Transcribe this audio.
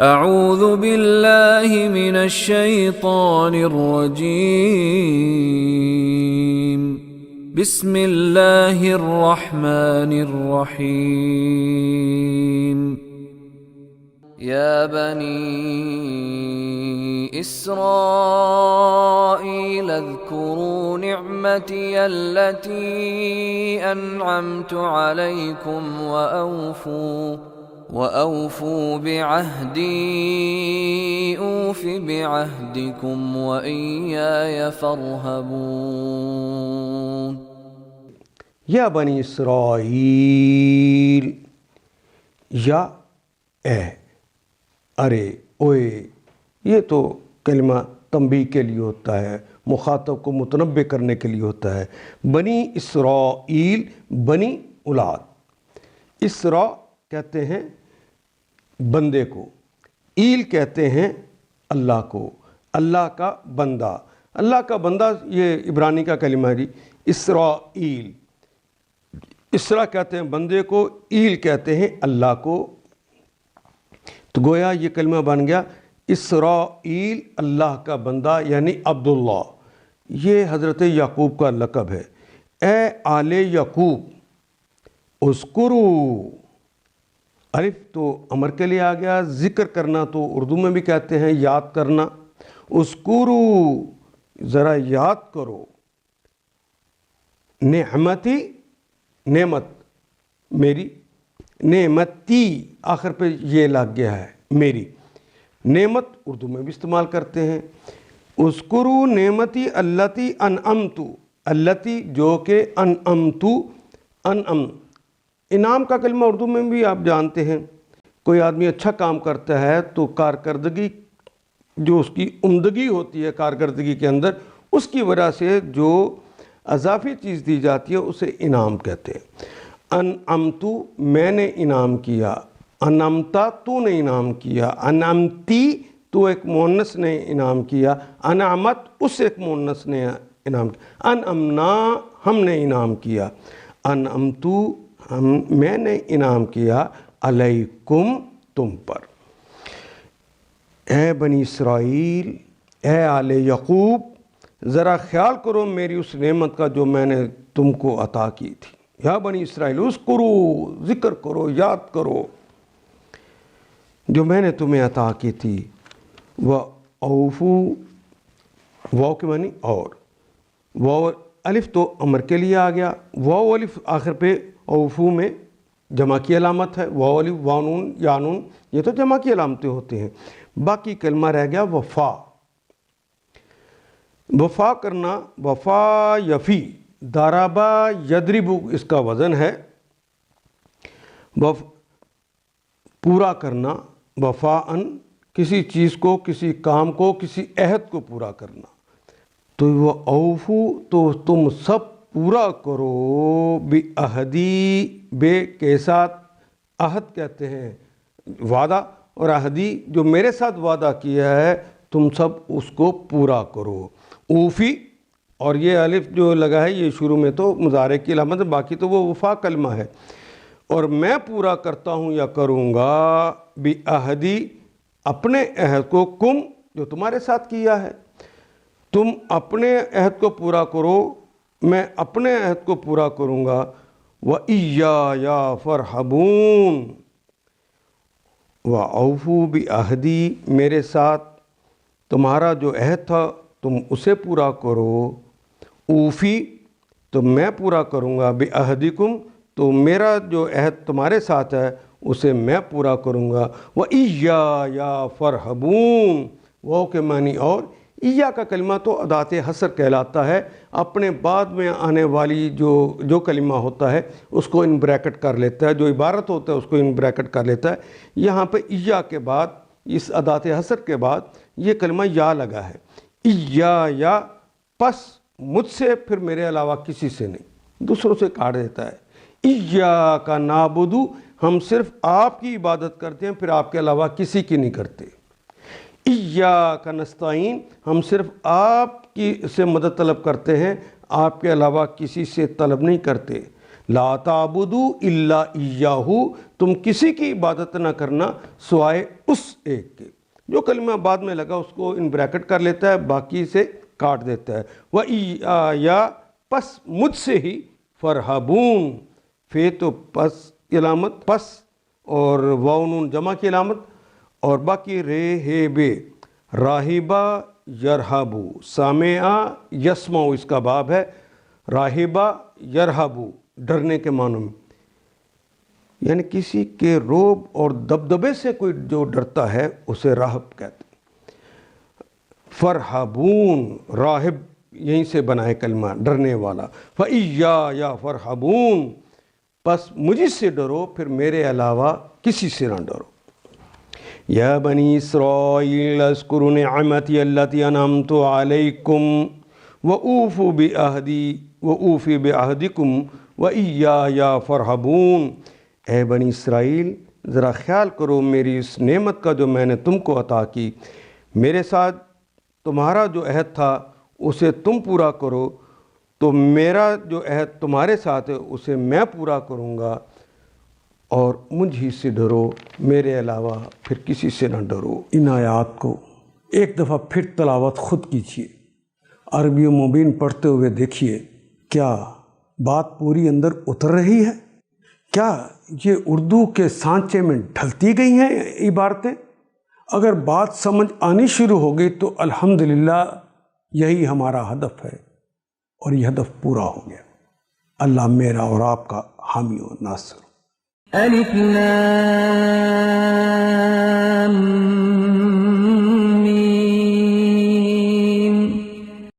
اعوذ باللہ من الشیطان الرجیم بسم اللہ الرحمن الرحیم یا بنی اسرائیل اذکروا نعمتی التي انعمت علیکم وأوفوا بعهدي أوف بعهدكم وإياي فارهبون یا بنی اسرائیل، یا ارے اوئے، یہ تو کلمہ تنبیہ کے لیے ہوتا ہے، مخاطب کو متنبہ کرنے کے لیے ہوتا ہے۔ بنی اسرائیل، بنی اولاد، اسرا کہتے ہیں بندے کو، ایل کہتے ہیں اللہ کو، اللہ کا بندہ۔ اللہ کا بندہ یہ عبرانی کا کلمہ ہے جی، اسرائیل۔ اسرا کہتے ہیں بندے کو، ایل کہتے ہیں اللہ کو۔ تو گویا یہ کلمہ بن گیا اسرائیل، اللہ کا بندہ یعنی عبداللہ۔ یہ حضرت یعقوب کا لقب ہے۔ اے آل یعقوب اذکروا، الف تو امر کے لیے آ گیا، ذکر کرنا تو اردو میں بھی کہتے ہیں یاد کرنا۔ اذکروا، ذرا یاد کرو، نعمتی، نعمت میری، نعمتی آخر پہ یہ لگ گیا ہے میری، نعمت اردو میں بھی استعمال کرتے ہیں۔ اذکروا نعمتی التی انعمت، التی جو کہ انعمت، انعم انعام کا کلمہ اردو میں بھی آپ جانتے ہیں، کوئی آدمی اچھا کام کرتا ہے تو کارکردگی، جو اس کی عمدگی ہوتی ہے کارکردگی کے اندر، اس کی وجہ سے جو اضافی چیز دی جاتی ہے اسے انعام کہتے ہیں۔ انعمت، میں نے انعام کیا، انعمتا تو نے انعام کیا، انعمتی تو ایک مؤنث نے انعام کیا، انعمت اس ایک مؤنث نے انعام کیا، انعمنا ہم نے انعام کیا، انعمتو میں نے انعام کیا، علیکم تم پر۔ اے بنی اسرائیل، اے آل یعقوب، ذرا خیال کرو میری اس نعمت کا جو میں نے تم کو عطا کی تھی۔ یا بنی اسرائیل اذکروا، ذکر کرو، یاد کرو جو میں نے تمہیں عطا کی تھی۔ وَأَوْفُوا، واو کے معنی اور، واو الف تو امر کے لیے آ گیا، واو الف آخر پہ اوفو میں جمع کی علامت ہے، واو الف، واو نون، یا نون، یہ تو جمع کی علامتیں ہوتے ہیں۔ باقی کلمہ رہ گیا وفا، وفا کرنا، وفا یفی، ضربا یضرب اس کا وزن ہے، پورا کرنا، وفاءً کسی چیز کو، کسی کام کو، کسی عہد کو پورا کرنا۔ تو وہ اوفو تو تم سب پورا کرو، بعہدی، بے کے ساتھ، عہد کہتے ہیں وعدہ، اور عہدی جو میرے ساتھ وعدہ کیا ہے تم سب اس کو پورا کرو۔ اوفی، اور یہ الف جو لگا ہے یہ شروع میں تو مضارع کی علامت ہے، باقی تو وہ وفا کلمہ ہے، اور میں پورا کرتا ہوں یا کروں گا، بعہدی اپنے عہد کو، کم جو تمہارے ساتھ کیا ہے، تم اپنے عہد کو پورا کرو، میں اپنے عہد کو پورا کروں گا۔ وَإِيَّايَ فَارْهَبُونَ، وَأَوْفُوا بِعَہْدِی، میرے ساتھ تمہارا جو عہد تھا تم اسے پورا کرو۔ اوفی، تو میں پورا کروں گا، بعہدکم، تو میرا جو عہد تمہارے ساتھ ہے اسے میں پورا کروں گا۔ وَإِيَّايَ فَارْهَبُونَ، واو کے معنی اور، ایّا کا کلمہ تو ادات حصر کہلاتا ہے، اپنے بعد میں آنے والی جو کلمہ ہوتا ہے اس کو ان بریکٹ کر لیتا ہے، جو عبارت ہوتا ہے اس کو ان بریکٹ کر لیتا ہے۔ یہاں پہ ایّا کے بعد، اس ادات حصر کے بعد یہ کلمہ یا لگا ہے، ایّا یا، پس مجھ سے پھر میرے علاوہ کسی سے نہیں، دوسروں سے کاٹ دیتا ہے۔ ایّاک نعبد، ہم صرف آپ کی عبادت کرتے ہیں، پھر آپ کے علاوہ کسی کی نہیں کرتے۔ ایاک نستعین، ہم صرف آپ کی سے مدد طلب کرتے ہیں، آپ کے علاوہ کسی سے طلب نہیں کرتے۔ لا تعبدو الا ایاہ، تم کسی کی عبادت نہ کرنا سوائے اس ایک کے۔ جو کلمہ بعد میں لگا اس کو ان بریکٹ کر لیتا ہے، باقی سے کاٹ دیتا ہے۔ وَإِيَّايَ، پس مجھ سے ہی، فرحبون، فے تو پس کی علامت، پس اور واو نون جمع کی علامت، اور باقی رے ہے بے، راہبہ یرہبو، سامعہ یسمعو اس کا باب ہے، راہبہ یرہبو ڈرنے کے معنی میں، یعنی کسی کے روب اور دبدبے سے کوئی جو ڈرتا ہے اسے راہب کہتے ہیں۔ فرحبون، راہب یہیں سے بنائے کلمہ، ڈرنے والا۔ فَإِيَّايَ فَارْحَبُونَ، پس مجھ سے ڈرو، پھر میرے علاوہ کسی سے نہ ڈرو۔ یا بنی اسرائیل اذکروا نعمتی التی انعمت علیکم وأوفوا بعہدکم وإیایا فرحبون، اے بنی اسرائیل ذرا خیال کرو میری اس نعمت کا جو میں نے تم کو عطا کی، میرے ساتھ تمہارا جو عہد تھا اسے تم پورا کرو، تو میرا جو عہد تمہارے ساتھ ہے اسے میں پورا کروں گا، اور مجھ ہی سے ڈرو، میرے علاوہ پھر کسی سے نہ ڈرو۔ ان آیات کو ایک دفعہ پھر تلاوت خود کیجیے، عربی و مبین پڑھتے ہوئے دیکھیے کیا بات پوری اندر اتر رہی ہے؟ کیا یہ اردو کے سانچے میں ڈھلتی گئی ہیں عبارتیں؟ اگر بات سمجھ آنی شروع ہو گئی تو الحمدللہ یہی ہمارا ہدف ہے، اور یہ ہدف پورا ہو گیا۔ اللہ میرا اور آپ کا حامی و ناصر۔ الف لام